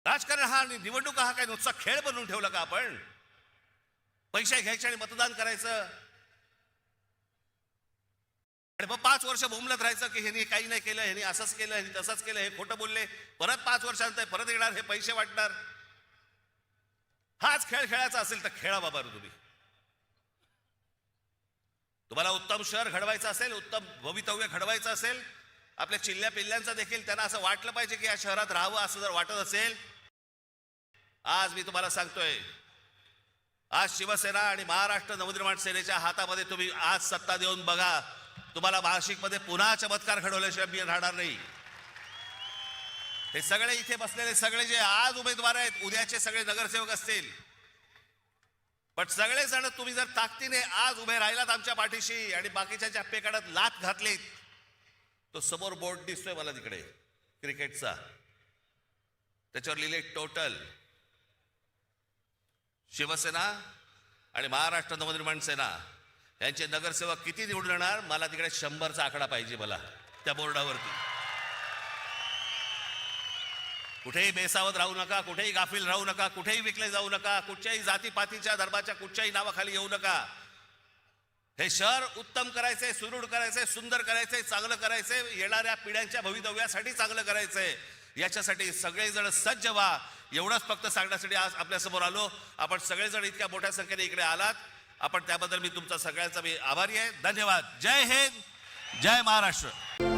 राजकारण हा आणि निवडणूक हा काय नुसता खेळ बनवून ठेवला का आपण? पैसे घ्यायचे आणि मतदान करायचं आणि मग 5 वर्ष बोंबलत राहायचं की ह्यांनी काही नाही केलं, ह्यांनी असंच केलं, ह्यांनी तसंच केलं, हे खोटं बोलले, परत 5 वर्षानंतर परत येणार, हे पैसे वाटणार. हाच खेळ खेळायचा असेल तर खेळा बाबा तुम्ही. तुम्हाला उत्तम शहर घडवायचं असेल, उत्तम भवितव्य घडवायचं असेल, आपल्या चिल्ल्या पिल्ल्यांचं देखील त्यांना असं वाटलं पाहिजे की या शहरात राहावं असं जर वाटत असेल, आज मी तुम्हाला सांगतोय, आज शिवसेना आणि महाराष्ट्र नवनिर्माण सेनेच्या हातामध्ये तुम्ही आज सत्ता देऊन बघा, तुम्हाला नाशिकमध्ये पुन्हा चमत्कार घडवल्याशिवाय मी राहणार नाही. हे सगळे इथे बसलेले सगळे जे आज उमेदवार आहेत, उद्याचे सगळे नगरसेवक असतील, पण सगळेजण तुम्ही जर ताकदीने आज उभे राहिलात आमच्या पाठीशी आणि बाकीच्या जप्पे काढत लात घातलीत, तो समोर बोर्ड दिसतोय मला तिकडे क्रिकेटचा, त्याच्यावर लिहिले टोटल. शिवसेना आणि महाराष्ट्र नवनिर्माण सेना यांचे नगरसेवक किती निवडून येणार, मला तिकडे 100चा आकडा पाहिजे मला त्या बोर्डावरती. कुठेही बेसावध राहू नका, कुठेही गाफील राहू नका, कुठेही विकले जाऊ नका, कुठच्याही जातीपातीच्या धर्माच्या कुठच्याही नावाखाली येऊ नका. हे शहर उत्तम करायचंय, सुदृढ करायचंय, सुंदर करायचंय, चांगलं करायचंय, येणाऱ्या पिढ्यांच्या भवितव्यासाठी चांगलं करायचंय. याच्यासाठी सगळेजण सज्ज व्हा, एवढंच फक्त सांगण्यासाठी आज आपल्यासमोर आलो. आपण सगळेजण इतक्या मोठ्या संख्येने इकडे आलात, आपण त्याबद्दल मी तुमचा सगळ्यांचा मी आभारी आहे. धन्यवाद. जय हिंद, जय महाराष्ट्र.